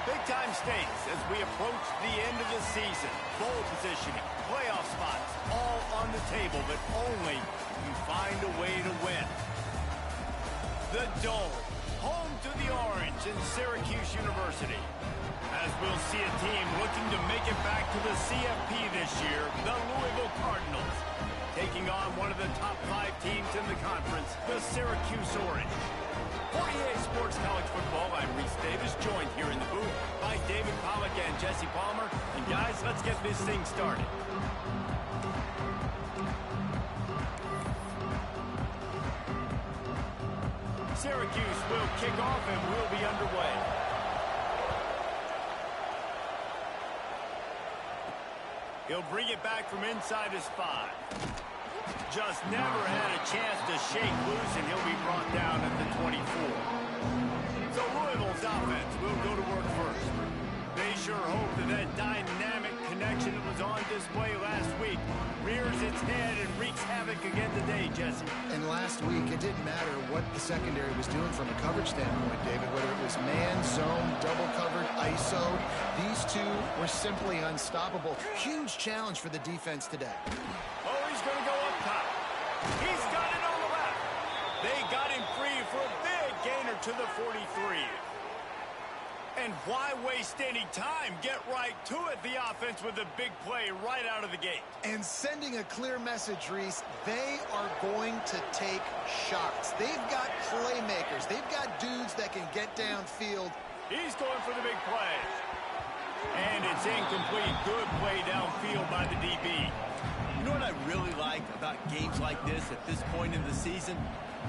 Big-time stakes as we approach the end of the season. Bowl positioning, playoff spots, all on the table, but only if you find a way to win. The Dome, home to the Orange in Syracuse University. As we'll see a team looking to make it back to the CFP this year, the Louisville Cardinals, taking on one of the top 5 teams in the conference, the Syracuse Orange. For EA Sports College Football, I'm Reese Davis, joined here in the booth by David Pollack and Jesse Palmer. And guys, let's get this thing started. Syracuse will kick off and we'll be underway. He'll bring it back from inside his 5. Just never had a chance to shake loose, and he'll be brought down at the 24. So Louisville's offense will go to work first. They sure hope that dynamic connection that was on display last week rears its head and wreaks havoc again today, Jesse. And last week, it didn't matter what the secondary was doing from a coverage standpoint, David, whether it was man, zone, double covered, ISO. These two were simply unstoppable. Huge challenge for the defense today. Oh, he's going to go up top. He's got it on the left. They got him free for a big gainer to the 43. And why waste any time? Get right to it, the offense, with a big play right out of the gate. And sending a clear message, Reese, they are going to take shots. They've got playmakers. They've got dudes that can get downfield. He's going for the big play. And it's incomplete. Good play downfield by the DB. You know what I really like about games like this at this point in the season?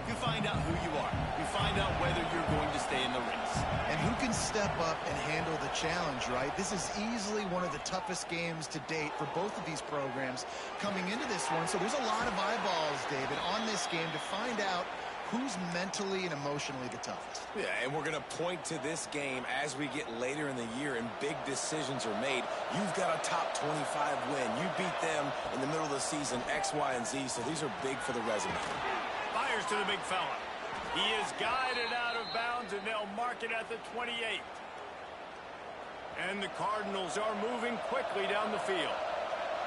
You find out who you are. You find out whether you're going to stay in the race. And who can step up and handle the challenge, right? This is easily one of the toughest games to date for both of these programs coming into this one. So there's a lot of eyeballs, David, on this game to find out who's mentally and emotionally the toughest. Yeah, and we're going to point to this game as we get later in the year and big decisions are made. You've got a top 25 win. You beat them in the middle of the season, X, Y, and Z, so these are big for the resume. Fires to the big fella. He is guided out of bounds, and they'll mark it at the 28. And the Cardinals are moving quickly down the field.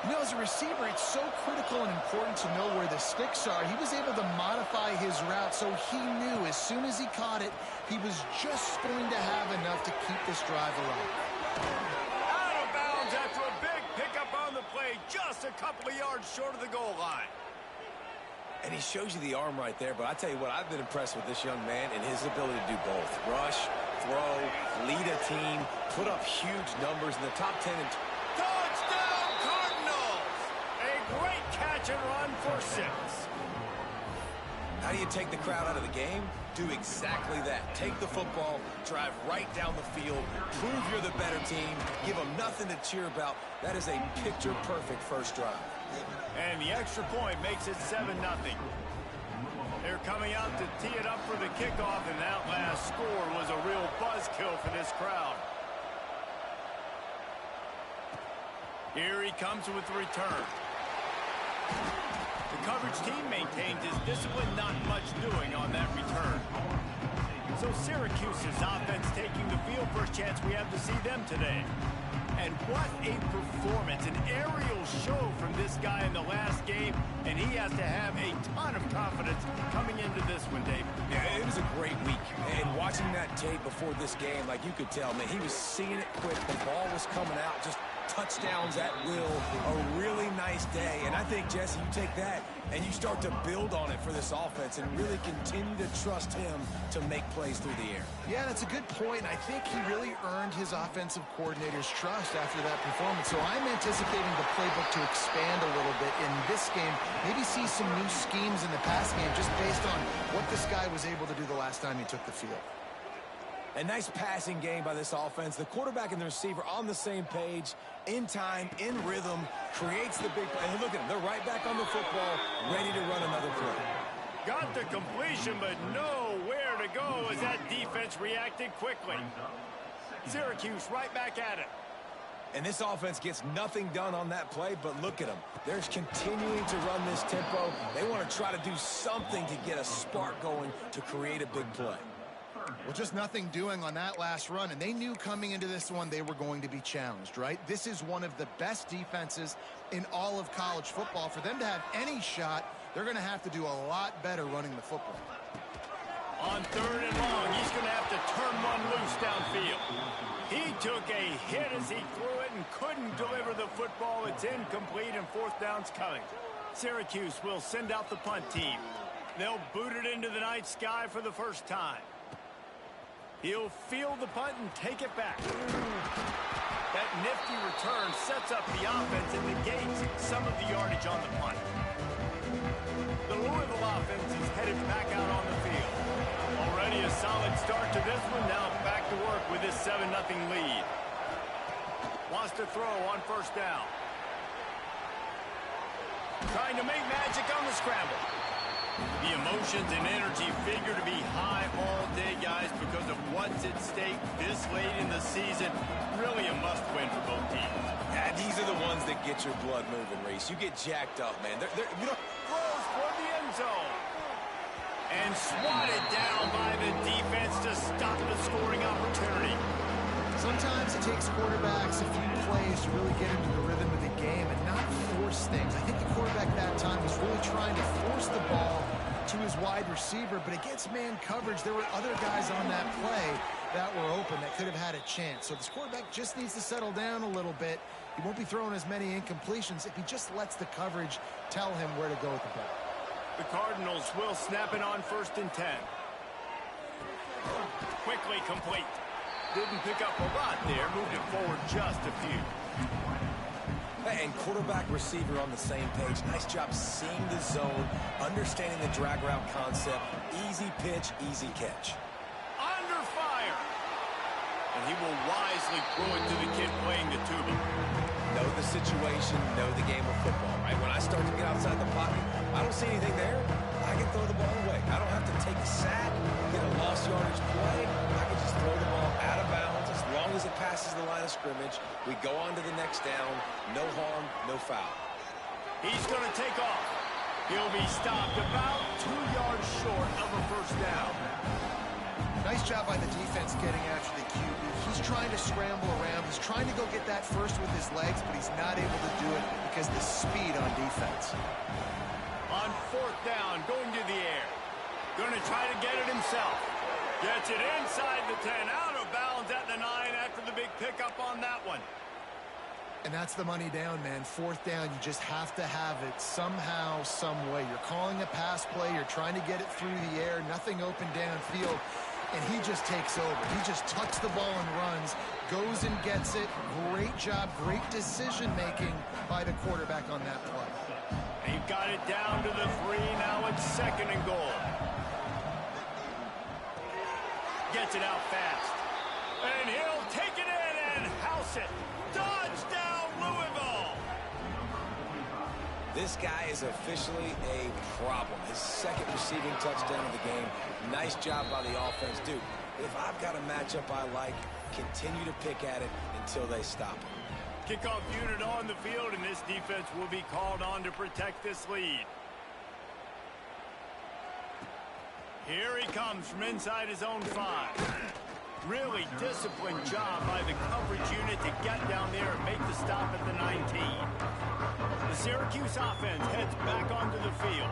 You know, as a receiver, it's so critical and important to know where the sticks are. He was able to modify his route, so he knew as soon as he caught it, he was just going to have enough to keep this drive alive. Out of bounds after a big pickup on the play, just a couple of yards short of the goal line. And he shows you the arm right there, but I tell you what, I've been impressed with this young man and his ability to do both. Rush, throw, lead a team, put up huge numbers in the top 10 and touchdown Cardinals! A great catch and run for 6. How do you take the crowd out of the game? Do exactly that. Take the football, drive right down the field, prove you're the better team, give them nothing to cheer about. That is a picture-perfect first drive. And the extra point makes it 7-0. They're coming out to tee it up for the kickoff, and that last score was a real buzzkill for this crowd. Here he comes with the return. The coverage team maintains his discipline, not much doing on that return. So Syracuse's offense taking the field. First chance we have to see them today. And what a performance, an aerial show from this guy in the last game, and he has to have a ton of confidence coming into this one, Dave. Yeah, it was a great week. And watching that tape before this game, like you could tell, man, he was seeing it quick. The ball was coming out, just touchdowns at will. A really nice day. And I think, Jesse, you take that and you start to build on it for this offense and really continue to trust him to make plays through the air. Yeah, that's a good point. I think he really earned his offensive coordinator's trust after that performance. So I'm anticipating the playbook to expand a little bit in this game. Maybe see some new schemes in the passing game just based on what this guy was able to do the last time he took the field. A nice passing game by this offense. The quarterback and the receiver on the same page, in time, in rhythm, creates the big play. And look at them, they're right back on the football, ready to run another play. Got the completion, but nowhere to go as that defense reacted quickly. Syracuse right back at it. And this offense gets nothing done on that play, but look at them. They're continuing to run this tempo. They want to try to do something to get a spark going to create a big play. Well, just nothing doing on that last run, and they knew coming into this one they were going to be challenged, right? This is one of the best defenses in all of college football. For them to have any shot, they're going to have to do a lot better running the football. On 3rd and long, he's going to have to turn one loose downfield. He took a hit as he threw it and couldn't deliver the football. It's incomplete, and 4th down's coming. Syracuse will send out the punt team. They'll boot it into the night sky for the first time. He'll field the punt and take it back. That nifty return sets up the offense and negates some of the yardage on the punt. The Louisville offense is headed back out on the field. Already a solid start to this one. Now back to work with this 7-0 lead. Wants to throw on 1st down. Trying to make magic on the scramble. The emotions and energy figure to be high all day, guys, because of what's at stake this late in the season. Really a must-win for both teams. Yeah, these are the ones that get your blood moving, Reese. You get jacked up, man. You know, Throws for the end zone. And swatted down by the defense to stop the scoring opportunity. Sometimes it takes quarterbacks a few plays to really get into the rhythm of the game and not force things. I think the quarterback that time was really trying to force the ball to his wide receiver, but against man coverage, there were other guys on that play that were open that could have had a chance. So this quarterback just needs to settle down a little bit. He won't be throwing as many incompletions if he just lets the coverage tell him where to go with the ball. The Cardinals will snap it on 1st and 10. Quickly complete. Didn't pick up a lot there. Moved it forward just a few. and quarterback receiver on the same page. Nice job seeing the zone, understanding the drag route concept. Easy pitch, easy catch. Under fire. And he will wisely throw it to the kid playing the tuba. Know the situation, know the game of football, right? When I start to get outside the pocket, I don't see anything there. I can throw the ball away. I don't have to take a sack, get a lost yardage play. I can just throw the ball out of bounds as long as it passes the line of scrimmage. We go on to the next down. No harm, no foul. He's going to take off. He'll be stopped about 2 yards short of a first down. Nice job by the defense getting after the QB. He's trying to scramble around. He's trying to go get that first with his legs, but he's not able to do it because of the speed on defense. On fourth down, going to the air. Going to try to get it himself. Gets it inside the 10, out of bounds at the 9 after the big pickup on that one. And that's the money down, man. Fourth down, you just have to have it somehow, some way. You're calling a pass play. You're trying to get it through the air. Nothing open downfield. And he just takes over. He just tucks the ball and runs, goes and gets it. Great job, great decision-making by the quarterback on that play. He got it down to the 3. Now it's 2nd and goal. Gets it out fast. And he'll take it in and house it. Touchdown, Louisville! This guy is officially a problem. His 2nd receiving touchdown of the game. Nice job by the offense. Dude, if I've got a matchup I like, continue to pick at it until they stop him. Kickoff unit on the field, and this defense will be called on to protect this lead. Here he comes from inside his own 5. Really disciplined job by the coverage unit to get down there and make the stop at the 19. The Syracuse offense heads back onto the field.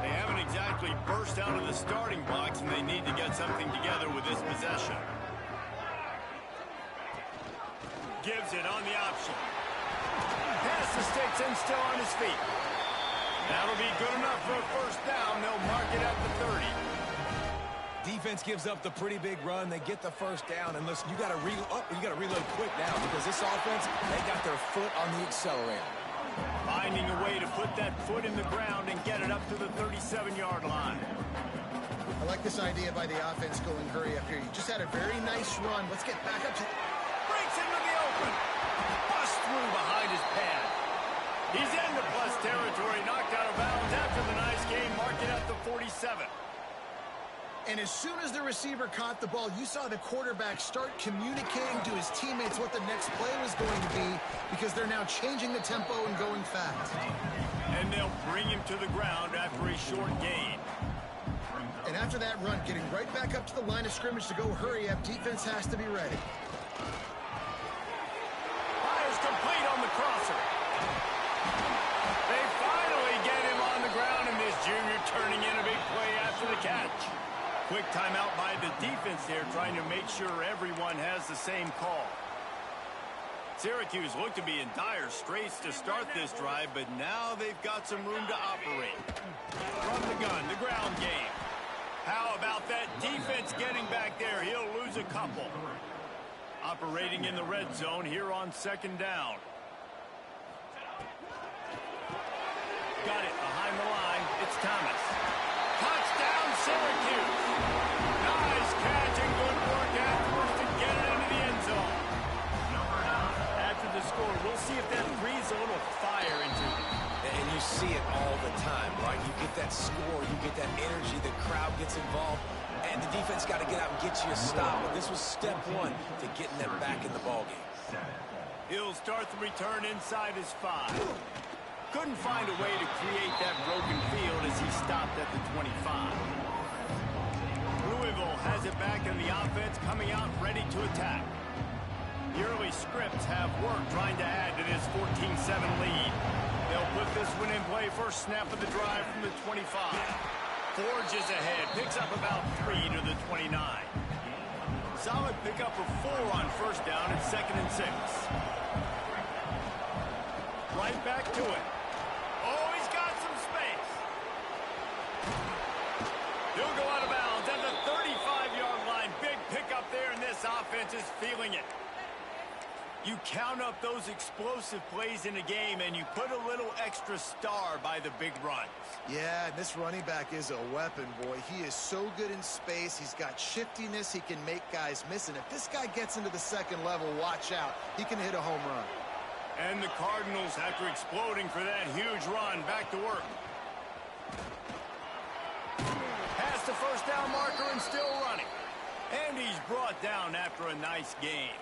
They haven't exactly burst out of the starting blocks, and they need to get something together with this possession. Gives it on the option. Pass the sticks and still on his feet. That'll be good enough for a first down. They'll mark it at the 30. Defense gives up the pretty big run. They get the first down, and listen, you got to reload quick now because this offense, they got their foot on the accelerator. Finding a way to put that foot in the ground and get it up to the 37-yard line. I like this idea by the offense going hurry up here. You just had a very nice run. Let's get back up to... Breaks into the open. Bust through behind his pad. He's into plus territory, knocked out of bounds after the nice game, marked it at the 47. And as soon as the receiver caught the ball, you saw the quarterback start communicating to his teammates what the next play was going to be because they're now changing the tempo and going fast. And they'll bring him to the ground after a short gain. And after that run, getting right back up to the line of scrimmage to go hurry up, defense has to be ready. Fires complete on the crosser. They finally get him on the ground, and this junior turning in a big play after the catch. Quick timeout by the defense there, trying to make sure everyone has the same call. Syracuse looked to be in dire straits to start this drive, but now they've got some room to operate. From the gun, the ground game. How about that defense getting back there? He'll lose a couple. Operating in the red zone here on second down. Got it behind the line. It's Thomas. Touchdown, Syracuse. Nice catch and good work afterwards to get it into the end zone. After the score, we'll see if that breathes a little fire into it. And you see it all the time, right? You get that score, you get that energy, the crowd gets involved, and the defense got to get out and get you a stop. But this was step one to getting them back in the ballgame. He'll start the return inside his 5. Couldn't find a way to create that broken field as he stopped at the 25. Louisville has it back in the offense, coming out ready to attack. The early scripts have worked trying to add to this 14-7 lead. They'll put this one in play first snap of the drive from the 25. Forges ahead, picks up about 3 to the 29. Solid pickup of 4 on first down and 2nd and 6. Right back to it. Oh, he's got some space. He'll go out of bounds at the 35-yard line. Big pickup there, and this offense is feeling it. You count up those explosive plays in a game, and you put a little extra star by the big runs. Yeah, and this running back is a weapon, boy. He is so good in space. He's got shiftiness. He can make guys miss. And if this guy gets into the second level, watch out. He can hit a home run. And the Cardinals, after exploding for that huge run, back to work. Past the first down marker and still running. And he's brought down after a nice game.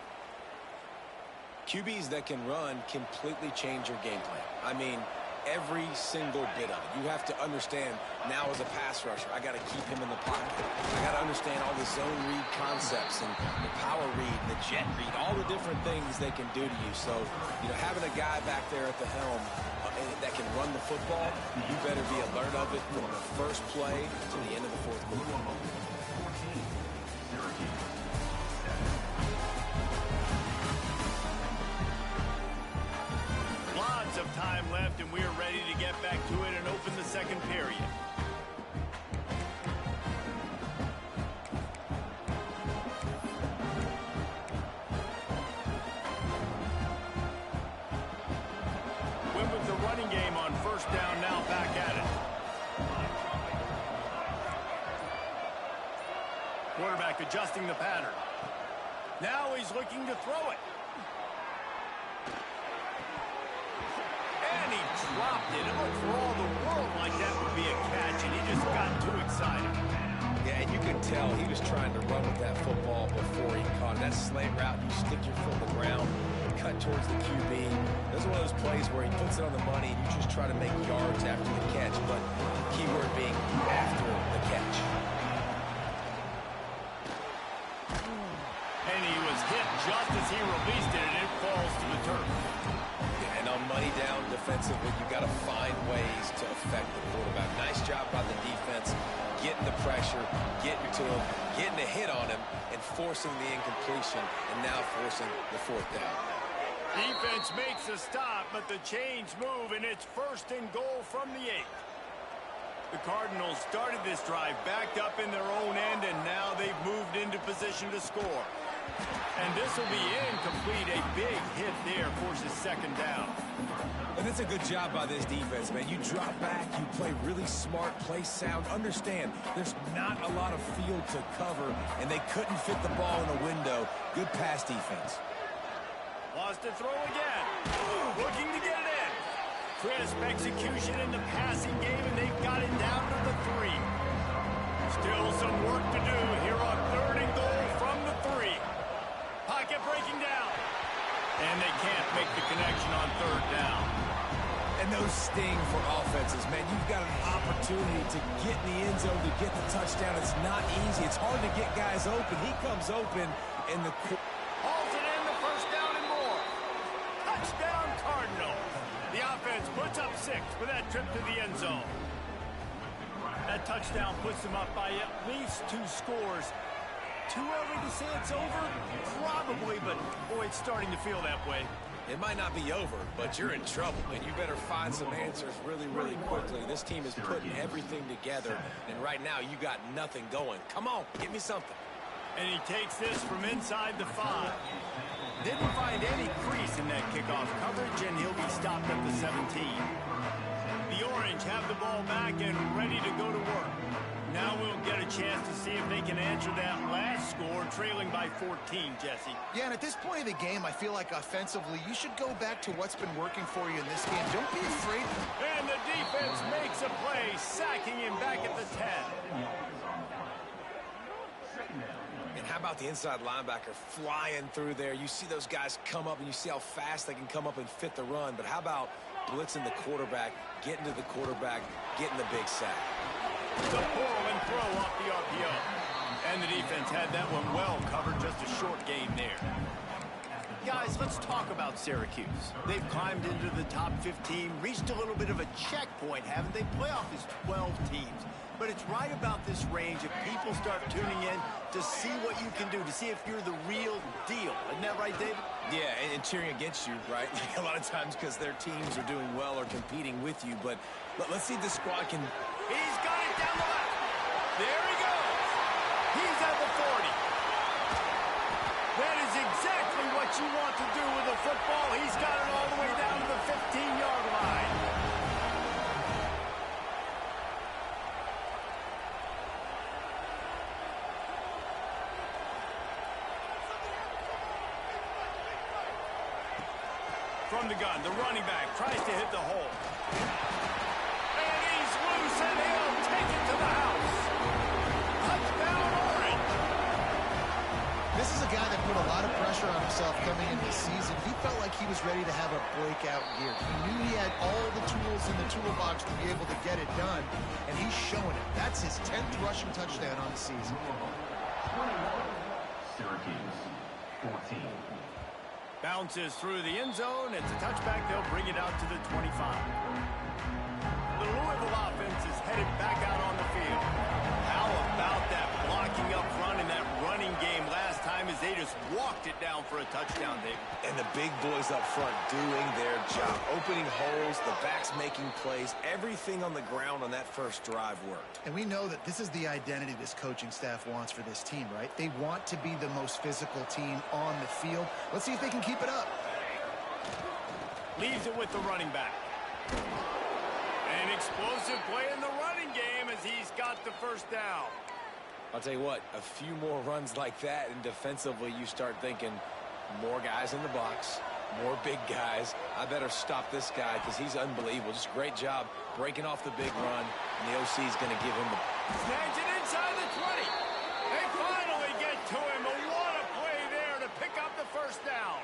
QBs that can run completely change your game plan. I mean, every single bit of it. You have to understand now as a pass rusher, I got to keep him in the pocket. I got to understand all the zone read concepts and the power read, the jet read, all the different things they can do to you. So, you know, having a guy back there at the helm that can run the football, you better be alert of it from the first play to the end of the fourth quarter. Of time left, and we are ready to get back to it and open the second period. Went with the running game on first down, now back at it. Quarterback adjusting the pattern. Now he's looking to throw it. And he dropped it. It looked for all the world like that would be a catch, and he just got too excited. Yeah, and you could tell he was trying to run with that football before he caught it. That slant route, you stick your foot in the ground, cut towards the QB. This is one of those plays where he puts it on the money, and you just try to make yards after the catch, but keyword being after the catch. And he was hit just as he released it, and it falls to the turf. And on money down defensively, you got to find ways to affect the quarterback. Nice job by the defense, getting the pressure, getting to him, getting a hit on him, and forcing the incompletion, and now forcing the fourth down. Defense makes a stop, but the chains move, and it's 1st and goal from the 8. The Cardinals started this drive backed up in their own end, and now they've moved into position to score. And this will be incomplete. A big hit there forces 2nd down. And it's a good job by this defense, man. You drop back, you play really smart, play sound. Understand, there's not a lot of field to cover, and they couldn't fit the ball in a window. Good pass defense. Lost to throw again. Looking to get it in. Crisp execution in the passing game, and they've got it down to the 3. Still some work to do here on 3rd and goal from the 3. Pocket breaking down. And they can't make the connection on 3rd down. And those sting for offenses, man. You've got an opportunity to get in the end zone, to get the touchdown. It's not easy. It's hard to get guys open. He comes open in the... Hauls it in, the first down and more. Touchdown, Cardinals. The offense puts up 6 with that trip to the end zone. That touchdown puts them up by at least 2 scores. Too early to say it's over? Probably, but boy, it's starting to feel that way. It might not be over, but you're in trouble, and you better find some answers really, really quickly. This team is putting everything together, and right now you got nothing going. Come on, give me something. And he takes this from inside the 5. Didn't find any crease in that kickoff coverage, and he'll be stopped at the 17. The Orange have the ball back and ready to go to work. Now we'll get a chance to see if they can answer that last score, trailing by 14, Jesse. Yeah, and at this point of the game, I feel like offensively, you should go back to what's been working for you in this game. Don't be afraid. And the defense makes a play, sacking him back at the 10. And how about the inside linebacker flying through there? You see those guys come up, and you see how fast they can come up and fit the run. But how about blitzing the quarterback, getting to the quarterback, getting the big sack? The pull and throw off the RPO. And the defense had that one well covered, just a short gain there. Guys, let's talk about Syracuse. They've climbed into the top 15, reached a little bit of a checkpoint, haven't they? Playoff is 12 teams. But it's right about this range if people start tuning in to see what you can do, to see if you're the real deal. Isn't that right, David? Yeah, and cheering against you, right? Like a lot of times because their teams are doing well or competing with you. But let's see if this squad can... He's got it down the left. There he goes. He's at the 40. That is exactly what you want to do with a football. He's got it all the way down to the 15-yard line. From the gun, the running back tries to hit the hole. And he's loose, and he'll take it to the house. Touchdown, Orange. This is a guy that put a lot of pressure on himself coming into the season. He felt like he was ready to have a breakout year. He knew he had all the tools in the toolbox to be able to get it done, and he's showing it. That's his 10th rushing touchdown on the season. Syracuse, 14. Bounces through the end zone. It's a touchback. They'll bring it out to the 25. The Louisville offense is headed back out on the field. How about that blocking up front and that running game last time as they just walked it down for a touchdown, Dave? And the big boys up front doing their job. Opening holes, the backs making plays. Everything on the ground on that first drive worked. And we know that this is the identity this coaching staff wants for this team, right? They want to be the most physical team on the field. Let's see if they can keep it up. Leaves it with the running back. An explosive play in the running game as he's got the first down. I'll tell you what, a few more runs like that, and defensively you start thinking more guys in the box, more big guys. I better stop this guy because he's unbelievable. Just a great job breaking off the big run, and the OC is going to give him the... Snags it inside the 20. They finally get to him. But what a play there to pick up the first down.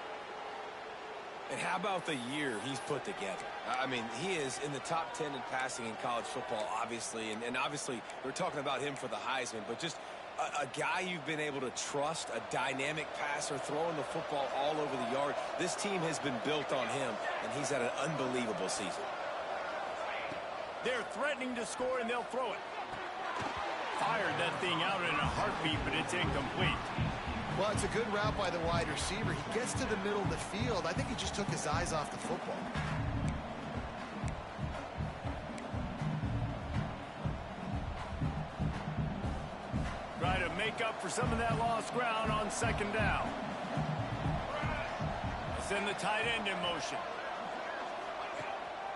And how about the year he's put together? I mean, he is in the top 10 in passing in college football, obviously. And obviously, we're talking about him for the Heisman. But just a guy you've been able to trust, a dynamic passer, throwing the football all over the yard. This team has been built on him, and he's had an unbelievable season. They're threatening to score, and they'll throw it. Fired that thing out in a heartbeat, but it's incomplete. Well, it's a good route by the wide receiver. He gets to the middle of the field. I think he just took his eyes off the football. Try to make up for some of that lost ground on second down. Send the tight end in motion.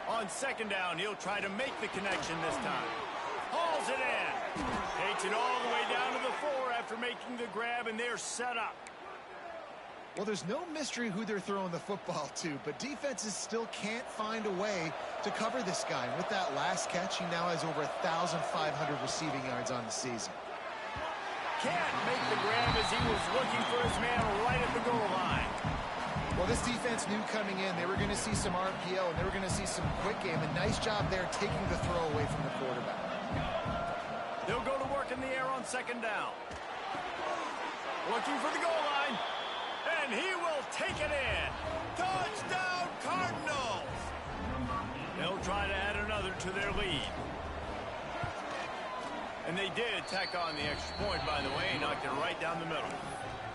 On second down, he'll try to make the connection this time. Hauls it in. Takes it all the way down to the 4 after making the grab, and they're set up. Well, there's no mystery who they're throwing the football to, but defenses still can't find a way to cover this guy. And with that last catch, he now has over 1,500 receiving yards on the season. Can't make the grab as he was looking for his man right at the goal line. Well, this defense knew coming in they were going to see some RPO and they were going to see some quick game. And nice job there taking the throw away from the quarterback. They'll go to work in the air on second down. Looking for the goal line. And he will take it in. Touchdown, Cardinals! They'll try to add another to their lead. And they did tack on the extra point, by the way, knocked it right down the middle.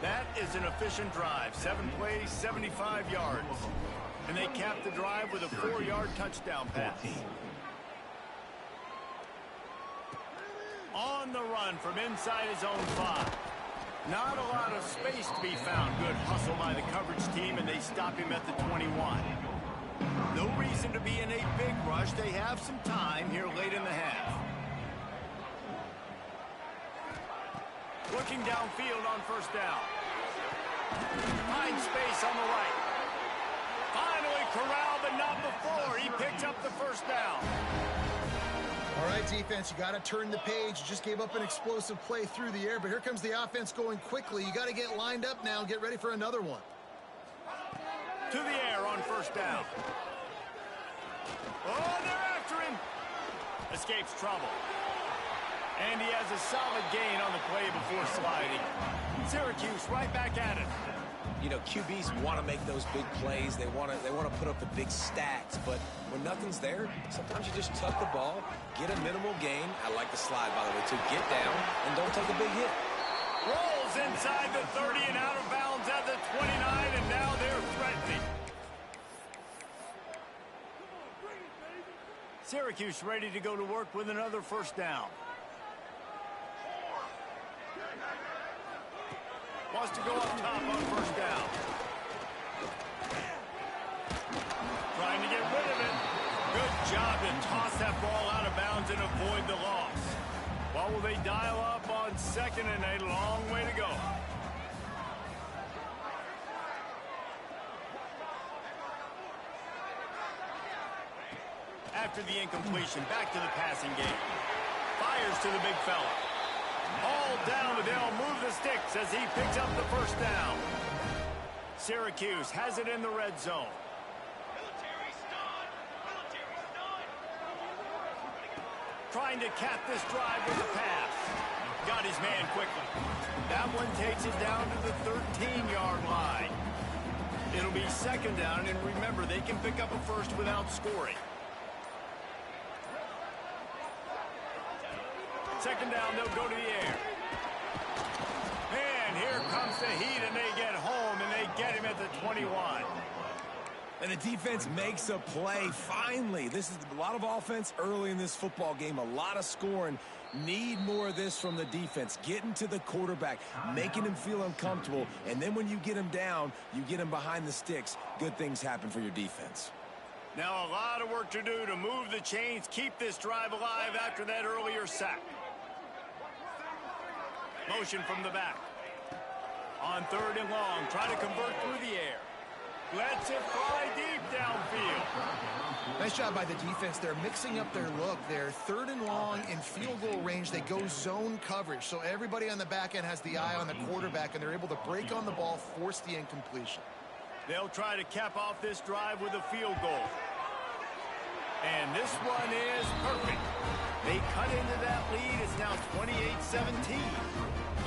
That is an efficient drive. 7 plays, 75 yards. And they capped the drive with a 4-yard touchdown pass. On the run from inside his own 5. Not a lot of space to be found. Good hustle by the coverage team, and they stop him at the 21. No reason to be in a big rush. They have some time here late in the half. Looking downfield on first down. Finds space on the right. Finally corralled, but not before. He picked up the first down. All right, defense, you got to turn the page. You just gave up an explosive play through the air, but here comes the offense going quickly. You got to get lined up now and get ready for another one. To the air on first down. Oh, they're after him. Escapes trouble. And he has a solid gain on the play before sliding. Syracuse right back at it. You know, QBs want to make those big plays. They want to put up the big stats. But when nothing's there, sometimes you just tuck the ball, get a minimal gain. I like the slide, by the way, too. Get down and don't take a big hit. Rolls inside the 30 and out of bounds at the 29, and now they're threatening. Syracuse ready to go to work with another first down. Wants to go up top on first down. Trying to get rid of it. Good job to toss that ball out of bounds and avoid the loss. Well, will they dial up on second and a long way to go? After the incompletion, back to the passing game. Fires to the big fella. All down, but they'll move the sticks as he picks up the first down. Syracuse has it in the red zone. Trying to cap this drive with a pass. Got his man quickly. That one takes it down to the 13-yard line. It'll be second down, and remember, they can pick up a first without scoring. Second down, they'll go to the air. And here comes the heat, and they get home, and they get him at the 21. And the defense makes a play, finally. This is a lot of offense early in this football game, a lot of scoring. Need more of this from the defense. Getting to the quarterback, making him feel uncomfortable, and then when you get him down, you get him behind the sticks. Good things happen for your defense. Now a lot of work to do to move the chains, keep this drive alive after that earlier sack. Motion from the back. On third and long, try to convert through the air. Lets it fly deep downfield. Nice job by the defense. They're mixing up their look. They're third and long in field goal range. They go zone coverage. So everybody on the back end has the eye on the quarterback, and they're able to break on the ball, force the incompletion. They'll try to cap off this drive with a field goal. And this one is perfect. They cut into that lead. It's now 28-17.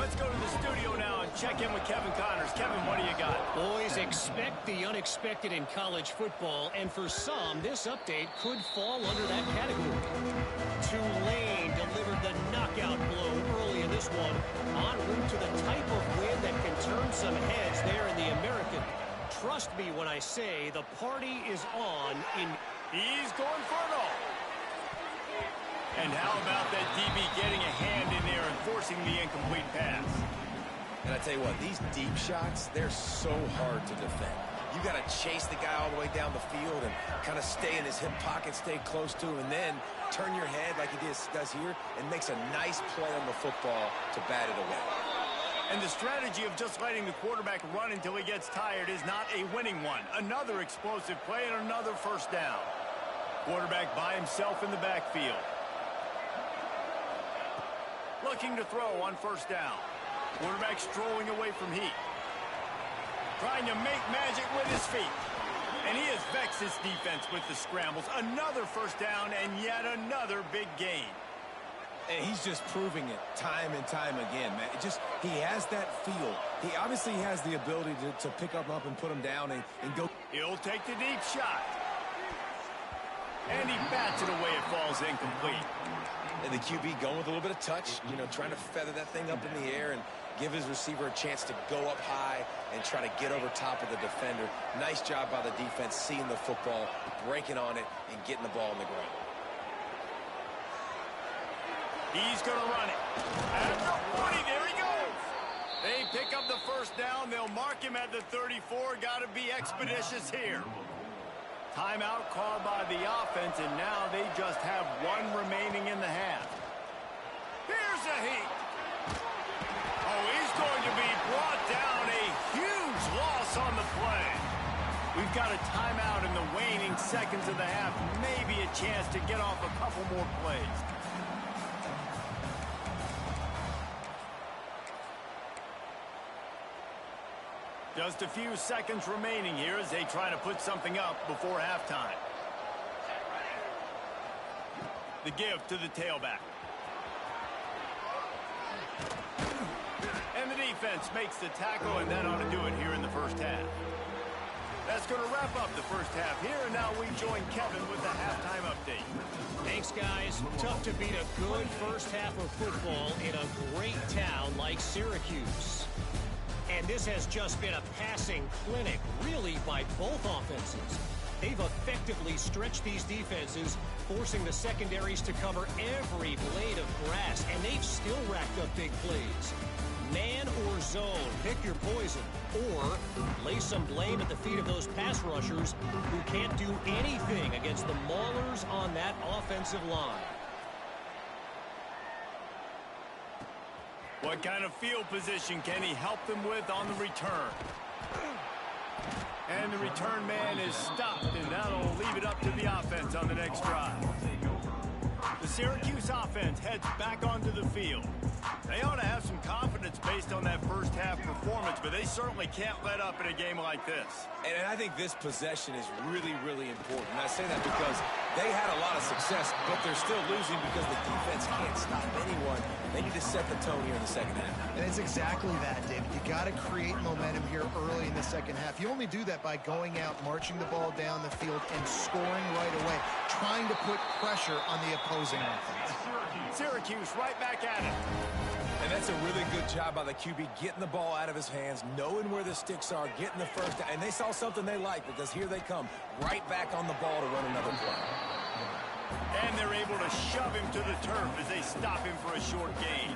Let's go to the studio now and check in with Kevin Connors. Kevin, what do you got? Boys, expect the unexpected in college football, and for some, this update could fall under that category. Tulane delivered the knockout blow early in this one, en route to the type of win that can turn some heads there in the American. Trust me when I say the party is on in... He's going for it all. And how about that DB getting a hand in there and forcing the incomplete pass? And I tell you what, these deep shots, they're so hard to defend. You got to chase the guy all the way down the field and kind of stay in his hip pocket, stay close to him, and then turn your head like he does here and makes a nice play on the football to bat it away. And the strategy of just letting the quarterback run until he gets tired is not a winning one. Another explosive play and another first down. Quarterback by himself in the backfield. Looking to throw on first down. Quarterback strolling away from heat. Trying to make magic with his feet. And he has vexed his defense with the scrambles. Another first down and yet another big gain. And he's just proving it time and time again, man. He has that feel. He obviously has the ability to pick up and put him down and go. He'll take the deep shot. And he bats it away. It falls incomplete. And the QB going with a little bit of touch, trying to feather that thing up in the air and give his receiver a chance to go up high and try to get over top of the defender. Nice job by the defense, seeing the football, breaking on it, and getting the ball on the ground. He's going to run it. At the 40, there he goes. They pick up the first down. They'll mark him at the 34. Got to be expeditious here. Timeout called by the offense, and now they just have one remaining in the half. Here's a heat. Oh, he's going to be brought down. A huge loss on the play. We've got a timeout in the waning seconds of the half. Maybe a chance to get off a couple more plays. Just a few seconds remaining here as they try to put something up before halftime. The give to the tailback. And the defense makes the tackle, and that ought to do it here in the first half. That's going to wrap up the first half here, and now we join Kevin with the halftime update. Thanks, guys. Tough to beat a good first half of football in a great town like Syracuse. And this has just been a passing clinic, really, by both offenses. They've effectively stretched these defenses, forcing the secondaries to cover every blade of grass, and they've still racked up big plays. Man or zone, pick your poison. Or lay some blame at the feet of those pass rushers who can't do anything against the maulers on that offensive line. What kind of field position can he help them with on the return? And the return man is stopped, and that'll leave it up to the offense on the next drive. The Syracuse offense heads back onto the field. They ought to have some confidence based on that first half performance, but they certainly can't let up in a game like this. And I think this possession is really, really important. And I say that because they had a lot of success, but they're still losing because the defense can't stop anyone. They need to set the tone here in the second half. And it's exactly that, David. You got to create momentum here early in the second half. You only do that by going out, marching the ball down the field, and scoring right away, trying to put pressure on the opposing offense. Syracuse right back at it. And that's a really good job by the QB, getting the ball out of his hands, knowing where the sticks are, getting the first down. And they saw something they liked, because here they come, right back on the ball to run another play. And they're able to shove him to the turf as they stop him for a short gain.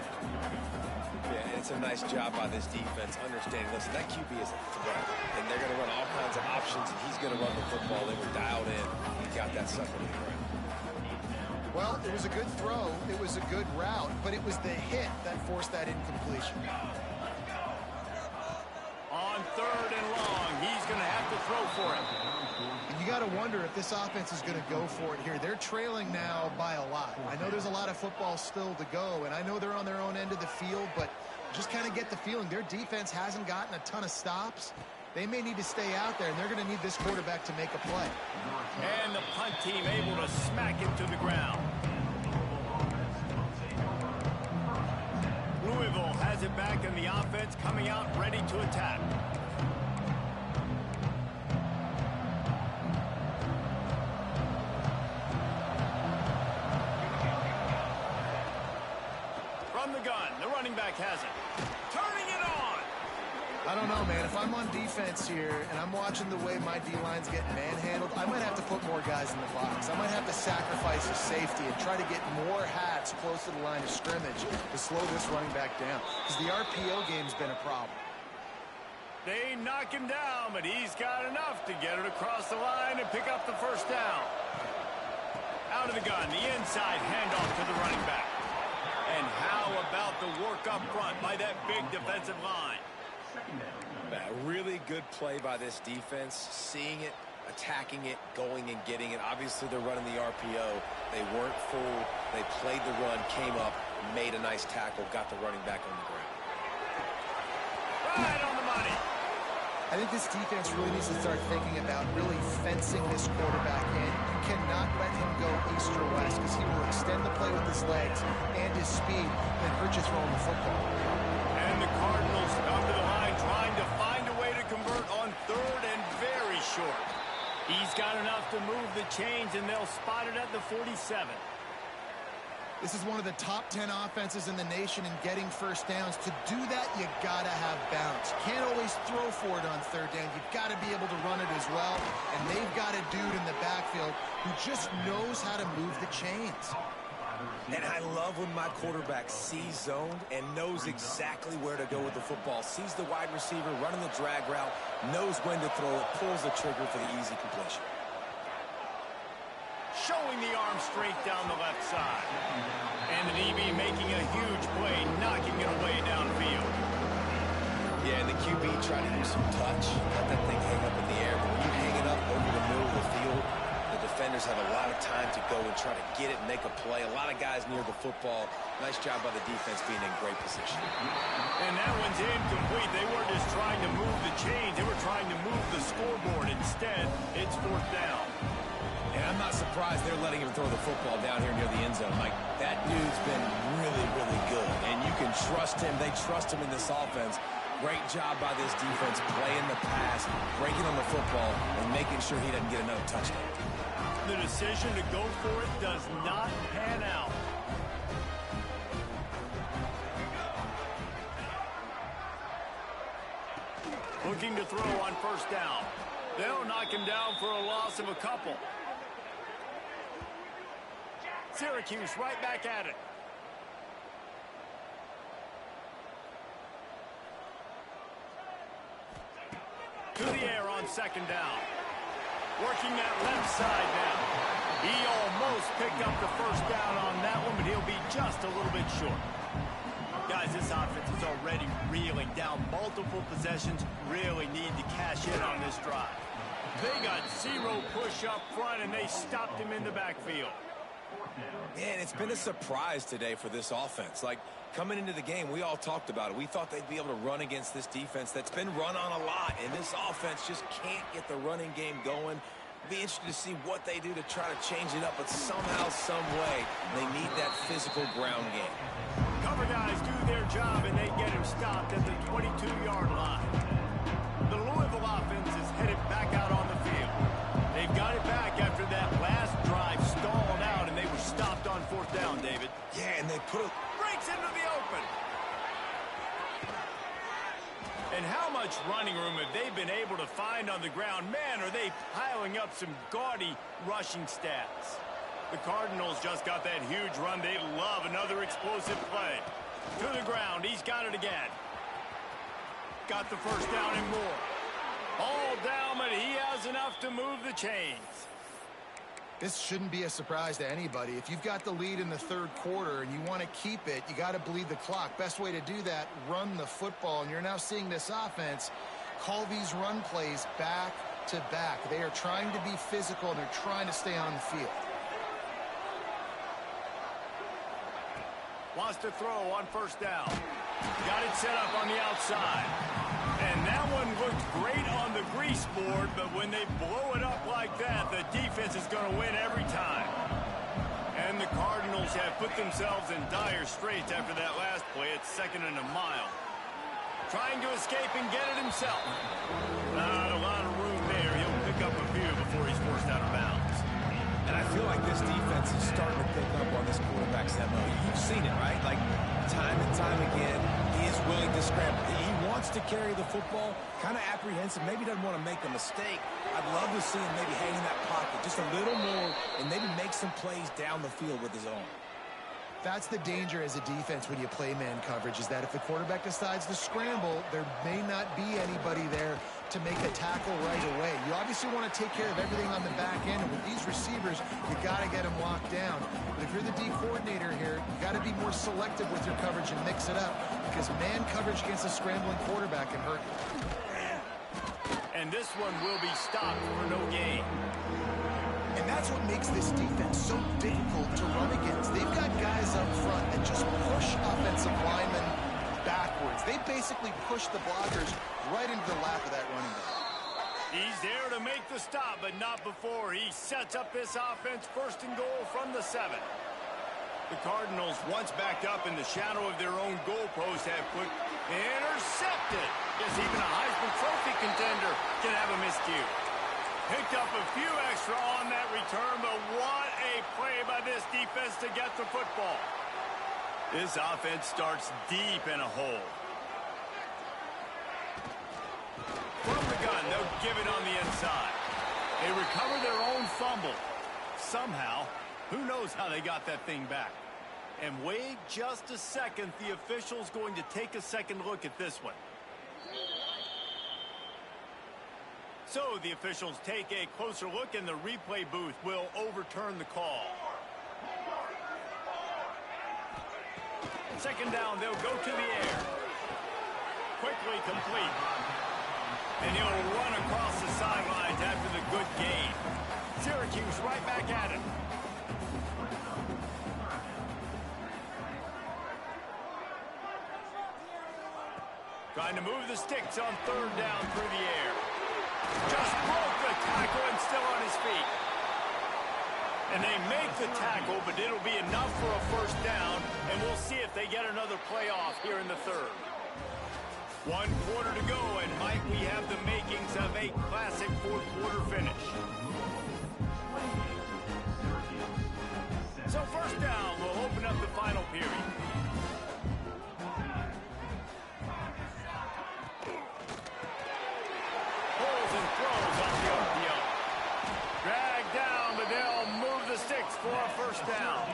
Yeah, it's a nice job by this defense, understanding, listen, that QB is a threat, and they're going to run all kinds of options, and he's going to run the football. They were dialed in. He got that sucker to the ground. Well, it was a good throw. It was a good route, but it was the hit that forced that incompletion. On third and long, he's going to have to throw for it. You got to wonder if this offense is going to go for it here. They're trailing now by a lot. I know there's a lot of football still to go, and I know they're on their own end of the field, but just kind of get the feeling their defense hasn't gotten a ton of stops. They may need to stay out there, and they're going to need this quarterback to make a play. And the punt team able to smack him to the ground. Louisville has it back, and the offense coming out ready to attack. From the gun, the running back has it. Turning it on. I don't know, man. If I'm on defense here and I'm watching the way my D-line's getting manhandled, I might have to put more guys in the box. I might have to sacrifice a safety and try to get more hats close to the line of scrimmage to slow this running back down, because the RPO game's been a problem. They knock him down, but he's got enough to get it across the line and pick up the first down. Out of the gun, the inside handoff to the running back. And how about the work up front by that big defensive line? A really good play by this defense, seeing it, attacking it, going and getting it. Obviously, they're running the RPO. They weren't full. They played the run, came up, made a nice tackle, got the running back on the ground. Right on the money. I think this defense really needs to start thinking about really fencing this quarterback in. You cannot let him go east or west because he will extend the play with his legs and his speed and hurt you throwing the football. And the Cardinals come to the line trying to find a way to convert on third and very short. He's got enough to move the chains, and they'll spot it at the 47. This is one of the top 10 offenses in the nation in getting first downs. To do that, you got to have balance. You can't always throw for it on third down. You've got to be able to run it as well. And they've got a dude in the backfield who just knows how to move the chains. And I love when my quarterback sees zoned and knows exactly where to go with the football. Sees the wide receiver running the drag route, knows when to throw it, pulls the trigger for the easy completion. Showing the arm straight down the left side. And the DB making a huge play, knocking it away downfield. Yeah, and the QB tried to use some touch, let that thing hang up in the air. But when you hang it up over the middle of the field, the defenders have a lot of time to go and try to get it and make a play. A lot of guys near the football. Nice job by the defense being in great position. And that one's incomplete. They weren't just trying to move the chains. They were trying to move the scoreboard. Instead, it's fourth down. And I'm not surprised they're letting him throw the football down here near the end zone. Like, that dude's been really, really good. And you can trust him. They trust him in this offense. Great job by this defense playing the pass, breaking on the football, and making sure he doesn't get another touchdown. The decision to go for it does not pan out. Looking to throw on first down. They'll knock him down for a loss of a couple. Syracuse right back at it. To the air on second down. Working that left side now. He almost picked up the first down on that one, but he'll be just a little bit short. Guys, this offense is already reeling down multiple possessions. Really need to cash in on this drive. They got zero push up front, and they stopped him in the backfield. Man, it's been a surprise today for this offense. Like, coming into the game, we all talked about it. We thought they'd be able to run against this defense that's been run on a lot, and this offense just can't get the running game going. Be interested to see what they do to try to change it up, but somehow, some way, they need that physical ground game. Cover guys do their job, and they get him stopped at the 22-yard line. The Louisville offense is headed back out on the field. They've got it back after that last drive stalled out, and they were stopped on fourth down, David. Yeah, and they put it... Breaks into the open. And how much running room have they been able to find on the ground? Man, are they piling up some gaudy rushing stats. The Cardinals just got that huge run. They love another explosive play. To the ground. He's got it again. Got the first down and more. All down, but he has enough to move the chains. This shouldn't be a surprise to anybody. If you've got the lead in the third quarter and you want to keep it, you got to bleed the clock. Best way to do that, run the football. And you're now seeing this offense call these run plays back to back. They are trying to be physical. They're trying to stay on the field. Wants to throw on first down. Got it set up on the outside. And that one looked great on the grease board, but when they blow it up like that, the defense is going to win every time. And the Cardinals have put themselves in dire straits after that last play. It's second and a mile. Trying to escape and get it himself. Not a lot of room there. He'll pick up a few before he's forced out of bounds. And I feel like this defense is starting to pick up on this quarterback's MO. You've seen it, right? Like, time and time again, he is willing to scramble. He wants to carry the football, kind of apprehensive, maybe doesn't want to make a mistake. I'd love to see him maybe hang in that pocket just a little more and maybe make some plays down the field with his own. That's the danger as a defense when you play man coverage, is that if the quarterback decides to scramble, there may not be anybody there to make a tackle right away. You obviously want to take care of everything on the back end, and with these receivers, you got to get them locked down. But if you're the D coordinator here, you got to be more selective with your coverage and mix it up, because man coverage against a scrambling quarterback can hurt you. And this one will be stopped for no gain. And that's what makes this defense so difficult to run against. They've got guys up front that just push offensive linemen backwards. defense. They basically pushed the blockers right into the lap of that running back. He's there to make the stop, but not before he sets up this offense. First and goal from the 7. The Cardinals, once backed up in the shadow of their own goalpost, have put intercepted. Yes, even a Heisman Trophy contender can have a miscue. Picked up a few extra on that return, but what a play by this defense to get the football. This offense starts deep in a hole. From the gun, they'll give it on the inside. They recover their own fumble. Somehow, who knows how they got that thing back. And wait just a second, the official's going to take a second look at this one. So the officials take a closer look, and the replay booth will overturn the call. Second down, they'll go to the air. Quickly complete. And he'll run across the sidelines after the good gain. Syracuse right back at it. Trying to move the sticks on third down through the air. Just broke the tackle and still on his feet. And they make the tackle, but it'll be enough for a first down, and we'll see if they get another play off here in the third. 1 quarter to go, and might we have the makings of a classic fourth quarter finish. So first down, we'll open up the final period. Pulls and throws off the RPO. Dragged down, but they'll move the sticks for a first down.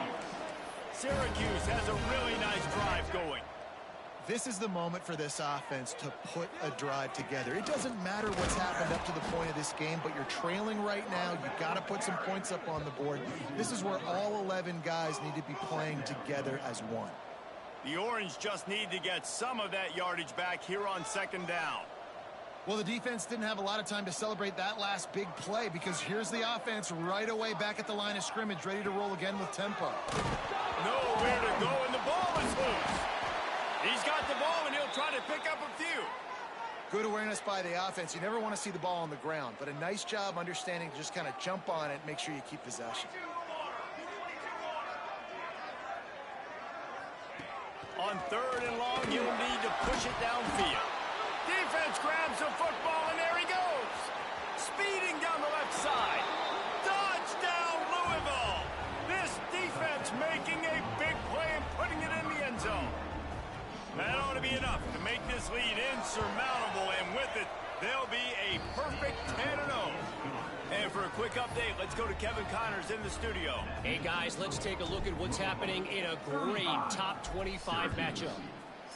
Syracuse has a really nice drive going. This is the moment for this offense to put a drive together. It doesn't matter what's happened up to the point of this game, but you're trailing right now. You've got to put some points up on the board. This is where all 11 guys need to be playing together as one. The Orange just need to get some of that yardage back here on second down. Well, the defense didn't have a lot of time to celebrate that last big play, because here's the offense right away back at the line of scrimmage, ready to roll again with tempo. Nowhere to go, and the ball is loose. He's got the ball, and he'll try to pick up a few. Good awareness by the offense. You never want to see the ball on the ground, but a nice job understanding to just kind of jump on it and make sure you keep possession. On third and long, you'll need to push it downfield. Defense grabs the football, and there he goes. Speeding down the left side. Touchdown, Louisville. This defense making a big play and putting it in the end zone. That ought to be enough to make this lead insurmountable, and with it, they'll be a perfect 10-0. And for a quick update, let's go to Kevin Connors in the studio. Hey, guys, let's take a look at what's happening in a great top 25 matchup.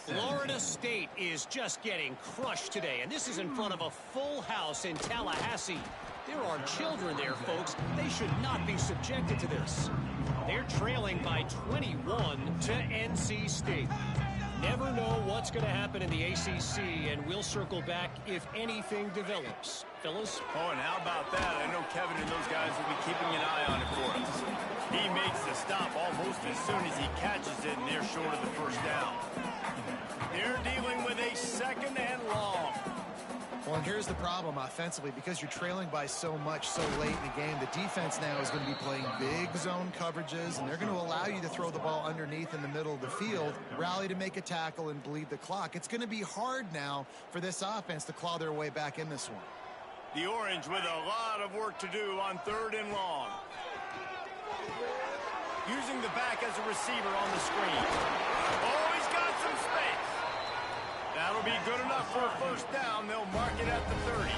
Florida State is just getting crushed today, and this is in front of a full house in Tallahassee. There are children there, folks. They should not be subjected to this. They're trailing by 21 to NC State. Never know what's going to happen in the ACC, and we'll circle back if anything develops. Fellas? Oh, and how about that? I know Kevin and those guys will be keeping an eye on it for us. He makes the stop almost as soon as he catches it, and they're short of the first down. They're dealing with a second and long. Well, and here's the problem offensively. Because you're trailing by so much so late in the game, the defense now is going to be playing big zone coverages, and they're going to allow you to throw the ball underneath in the middle of the field, rally to make a tackle, and bleed the clock. It's going to be hard now for this offense to claw their way back in this one. The Orange with a lot of work to do on third and long. Using the back as a receiver on the screen. Oh, he's got some space. That'll be good enough for a first down. They'll mark it at the 30.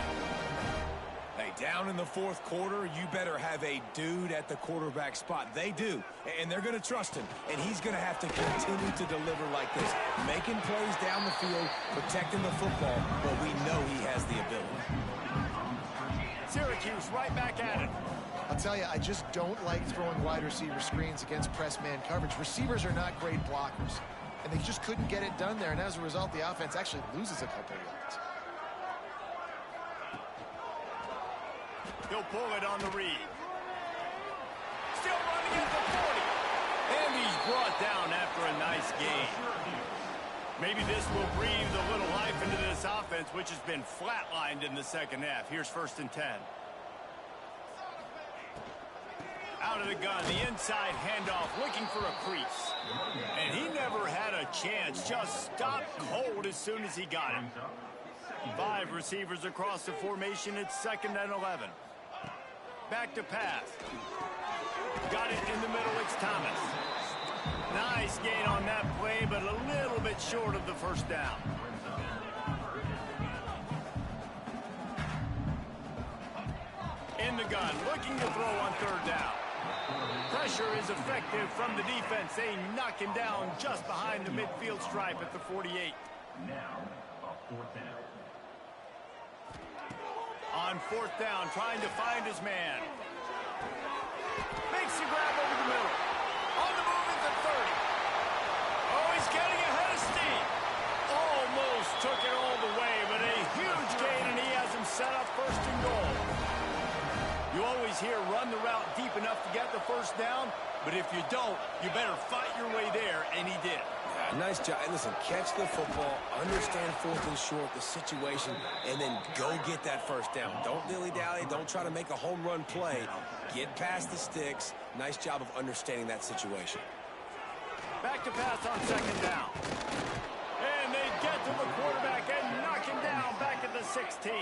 Hey, down in the fourth quarter, you better have a dude at the quarterback spot. They do, and they're going to trust him, and he's going to have to continue to deliver like this, making plays down the field, protecting the football, but we know he has the ability. Syracuse right back at it. I'll tell you, I just don't like throwing wide receiver screens against press man coverage. Receivers are not great blockers, and they just couldn't get it done there, and as a result, the offense actually loses a couple of yards. He'll pull it on the read. Still running at the 40. And he's brought down after a nice gain. Maybe this will breathe a little life into this offense, which has been flatlined in the second half. Here's 1st and 10. Out of the gun, the inside handoff, looking for a crease. And he never had a chance, just stopped cold as soon as he got it. 5 receivers across the formation, it's 2nd and 11. Back to pass. Got it in the middle, it's Thomas. Nice gain on that play, but a little bit short of the 1st down. In the gun, looking to throw on 3rd down. Pressure is effective from the defense. They knock him down just behind the midfield stripe at the 48. Now, a 4th down. On 4th down, trying to find his man. Makes the grab over the middle. On the move at the 30. Oh, he's getting ahead of steam. Almost took it all the way, but a huge gain, and he has him set up 1st and goal. You always hear run the route deep enough to get the 1st down, but if you don't, you better fight your way there, and he did. Yeah, nice job. And listen, catch the football, understand 4th and short, the situation, and then go get that 1st down. Don't dilly-dally. Don't try to make a home run play. Get past the sticks. Nice job of understanding that situation. Back to pass on 2nd down. And they get to the quarterback and knock him down back at the 16.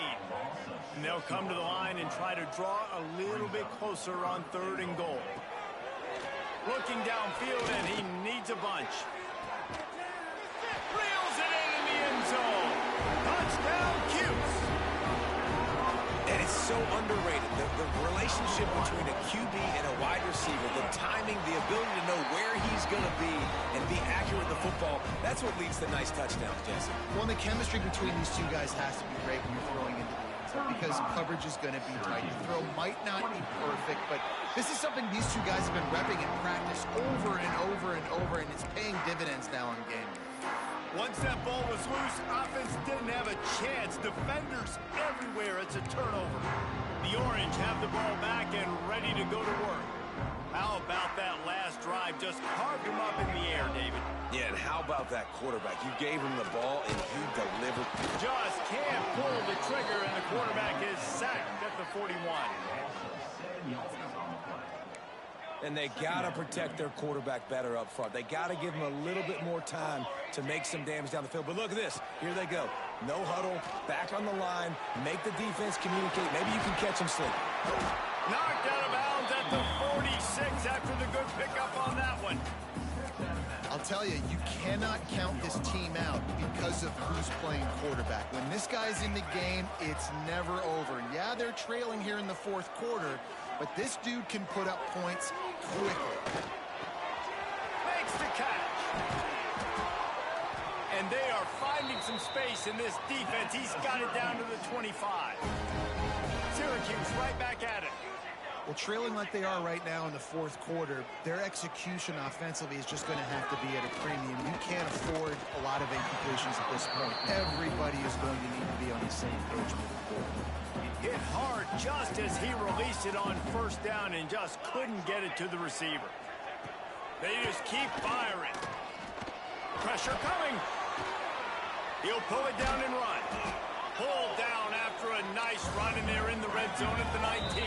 And they'll come to the line and try to draw a little bit closer on 3rd and goal. Looking downfield, and he needs a bunch. Reels it in the end zone. Touchdown, Cuse. And it's so underrated. The relationship between a QB and a wide receiver, the timing, the ability to know where he's going to be and be accurate with the football, that's what leads to nice touchdowns, Jesse. Well, the chemistry between these two guys has to be great when you're throwing into the end zone because coverage is going to be tight. The throw might not be perfect, but this is something these two guys have been repping in practice over and over and over, and it's paying dividends now in game. Once that ball was loose, offense didn't have a chance. Defenders everywhere. It's a turnover. The Orange have the ball back and ready to go to work. How about that last drive? Just carved him up in the air, David. Yeah, and how about that quarterback? You gave him the ball, and he delivered. Just can't pull the trigger, and the quarterback is sacked at the 41. And they got to protect their quarterback better up front. They got to give him a little bit more time to make some damage down the field. But look at this. Here they go. No huddle, back on the line, make the defense communicate. Maybe you can catch him slipping. Knocked out of bounds at the 46 after the good pickup on that one. I'll tell you, you cannot count this team out because of who's playing quarterback. When this guy's in the game, it's never over. Yeah, they're trailing here in the 4th quarter, but this dude can put up points quickly. Makes the catch. And they are finding some space in this defense. He's got it down to the 25. Syracuse right back at it. Well, trailing like they are right now in the 4th quarter, their execution offensively is just going to have to be at a premium. You can't afford a lot of incompletions at this point. Everybody is going to need to be on the same page moving forward. Hit hard just as he released it on 1st down and just couldn't get it to the receiver. They just keep firing. Pressure coming. He'll pull it down and run. Pulled down after a nice run, and they're in the red zone at the 19.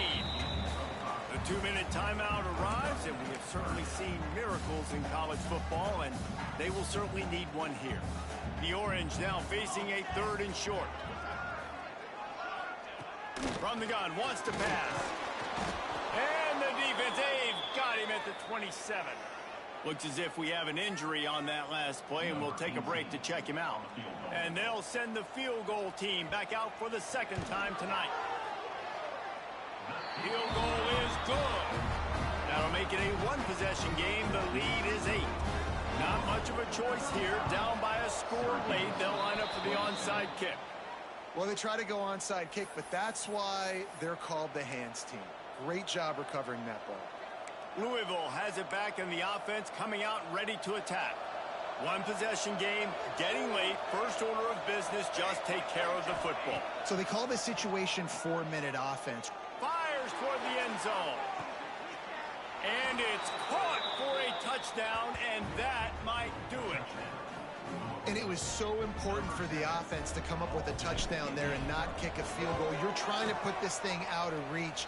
The 2-minute timeout arrives, and we have certainly seen miracles in college football, and they will certainly need one here. The Orange now facing a 3rd and short. From the gun, wants to pass. And the defense, they've got him at the 27. Looks as if we have an injury on that last play, and we'll take a break to check him out. And they'll send the field goal team back out for the 2nd time tonight. Field goal is good. That'll make it a 1-possession game. The lead is 8. Not much of a choice here. Down by a score late. They'll line up for the onside kick. Well, they try to go onside kick, but that's why they're called the hands team. Great job recovering that ball. Louisville has it back in the offense, coming out ready to attack. 1-possession game, getting late, first order of business, just take care of the football. So they call this situation 4-minute offense. Fires toward the end zone. And it's caught for a touchdown, and that might do it. And it was so important for the offense to come up with a touchdown there and not kick a field goal. You're trying to put this thing out of reach.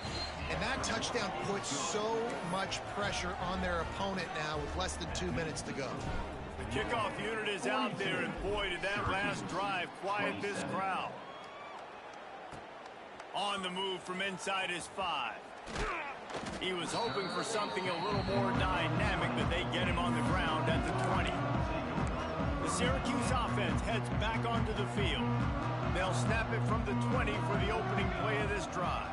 And that touchdown puts so much pressure on their opponent now with less than 2 minutes to go. The kickoff unit is out there, and boy, did that last drive quiet this crowd. On the move from inside his 5. He was hoping for something a little more dynamic, but they get him on the ground at the 20. The Syracuse offense heads back onto the field. They'll snap it from the 20 for the opening play of this drive.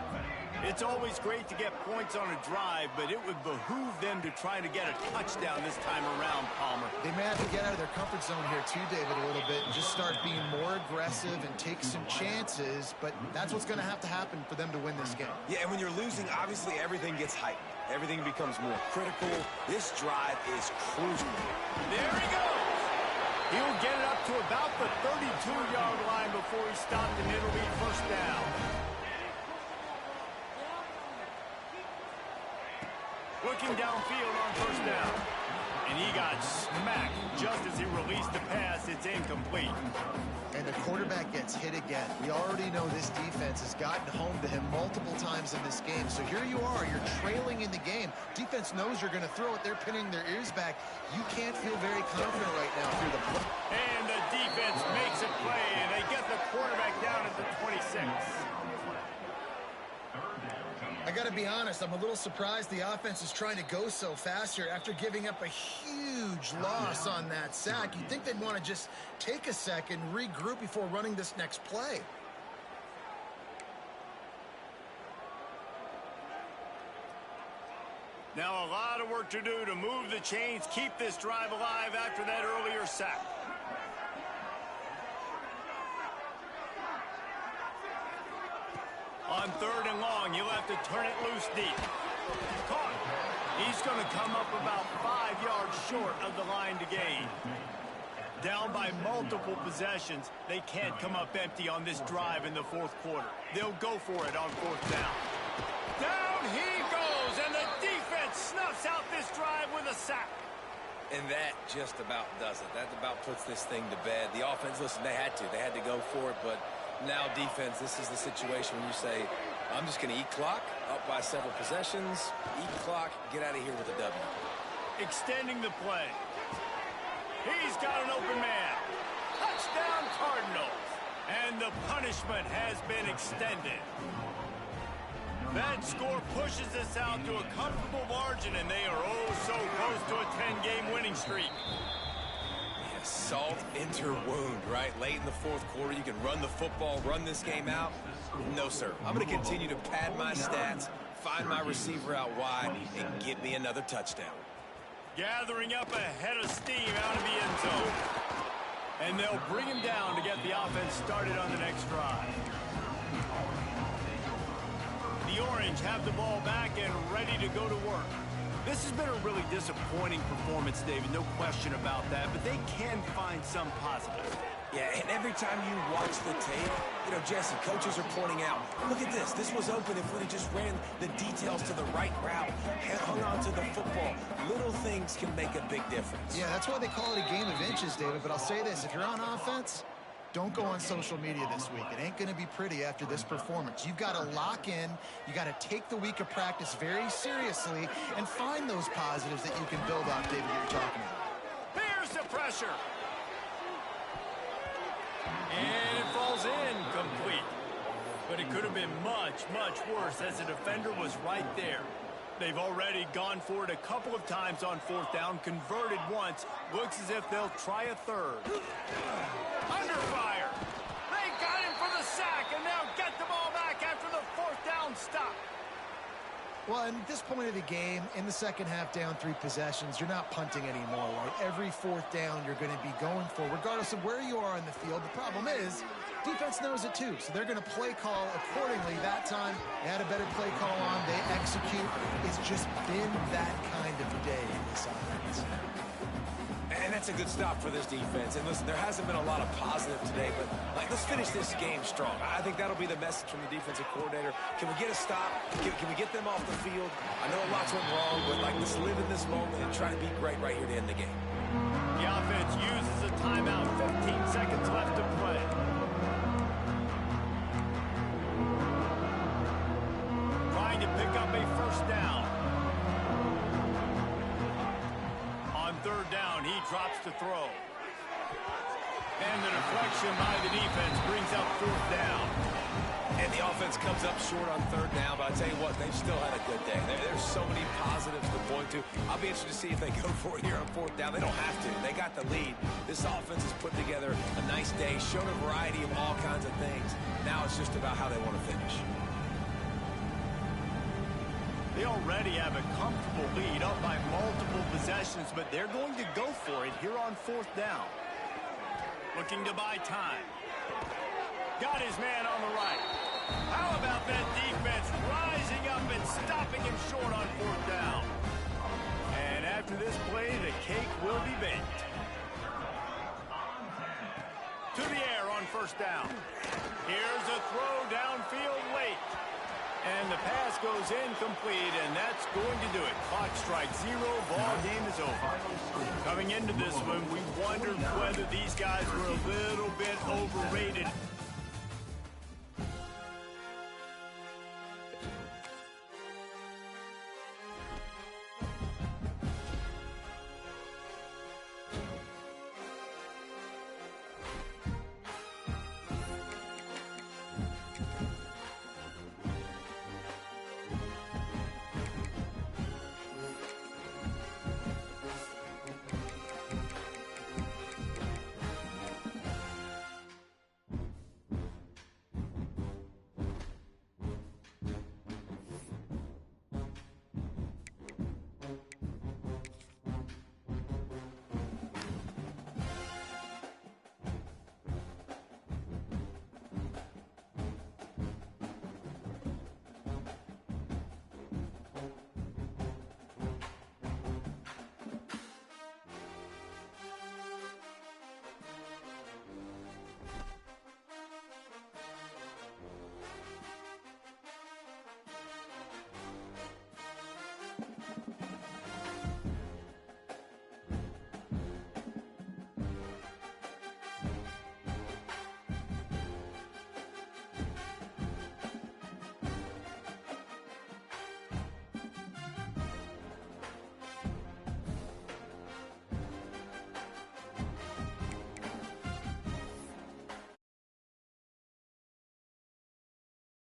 It's always great to get points on a drive, but it would behoove them to try to get a touchdown this time around, Palmer. They may have to get out of their comfort zone here too, David, a little bit and just start being more aggressive and take some chances, but that's what's going to have to happen for them to win this game. Yeah, and when you're losing, obviously everything gets heightened. Everything becomes more critical. This drive is crucial. There he goes. He'll get it up to about the 32-yard line before he stopped, and it'll be first down. Looking downfield on first down. And he got smacked just as he released the pass. It's incomplete. And the quarterback gets hit again. We already know this defense has gotten home to him multiple times in this game. So here you are. You're trailing in the game. Defense knows you're going to throw it. They're pinning their ears back. You can't feel very confident right now through the play. And the defense makes a play, and they get the quarterback down at the 26. I got to be honest, I'm a little surprised the offense is trying to go so fast here after giving up a huge loss on that sack. You'd think they'd want to just take a second, regroup before running this next play. Now a lot of work to do to move the chains, keep this drive alive after that earlier sack. On 3rd and long, you'll have to turn it loose deep. Caught. He's going to come up about 5 yards short of the line to gain. Down by multiple possessions, they can't come up empty on this drive in the 4th quarter. They'll go for it on 4th down. Down he goes, and the defense snuffs out this drive with a sack. And that just about does it. That about puts this thing to bed. The offense, listen, they had to go for it, but now defense, this is the situation when you say, I'm just going to eat clock, up by several possessions, eat clock, get out of here with a W. Extending the play. He's got an open man. Touchdown Cardinals. And the punishment has been extended. That score pushes us out to a comfortable margin, and they are oh so close to a 10-game winning streak. Salt into wound, right? Late in the 4th quarter, you can run the football, run this game out. No, sir. I'm going to continue to pad my stats, find my receiver out wide, and get me another touchdown. Gathering up a head of steam out of the end zone. And they'll bring him down to get the offense started on the next drive. The Orange have the ball back and ready to go to work. This has been a really disappointing performance, David, no question about that, but they can find some positive. Yeah, and every time you watch the tape, you know, Jesse, coaches are pointing out, look at this. This was open if we just ran the details to the right route, hung on to the football. Little things can make a big difference. Yeah, that's why they call it a game of inches, David, but I'll say this. If you're on offense, don't go on social media this week. It ain't going to be pretty after this performance. You've got to lock in. You got to take the week of practice very seriously and find those positives that you can build off, David, that you're talking about. Here's the pressure. And it falls incomplete. But it could have been much, much worse as the defender was right there. They've already gone for it a couple of times on 4th down, converted once. Looks as if they'll try a 3rd. Under fire. They got him for the sack, and they'll get the ball back after the 4th down stop. Well, at this point of the game, in the second half, down 3 possessions, you're not punting anymore, right? Every 4th down you're going to be going for, regardless of where you are on the field. The problem is, defense knows it too, so they're going to play call accordingly. That time, they had a better play call on. They execute. It's just been that kind of day in this offense. And that's a good stop for this defense. And listen, there hasn't been a lot of positive today, but let's finish this game strong. I think that'll be the message from the defensive coordinator. Can we get a stop? Can we get them off the field? I know a lot's went wrong, but let's live in this moment and try to be great right here to end the game. The offense uses a timeout. 15 seconds left to play. Trying to pick up a first down. On third down, he drops to throw. And the deflection by the defense brings up fourth down. And the offense comes up short on third down, but I tell you what, they've still had a good day. There's so many positives to point to. I'll be interested to see if they go for it here on fourth down. They don't have to. They got the lead. This offense has put together a nice day, shown a variety of all kinds of things. Now it's just about how they want to finish. They already have a comfortable lead up by multiple possessions, but they're going to go for it here on fourth down. Looking to buy time. Got his man on the right. How about that defense rising up and stopping him short on fourth down? And after this play, the cake will be baked. To the air on first down. Here's a throw downfield late. And the pass goes incomplete, and that's going to do it. Clock strikes 0, ball game is over. Coming into this one, we wondered whether these guys were a little bit overrated.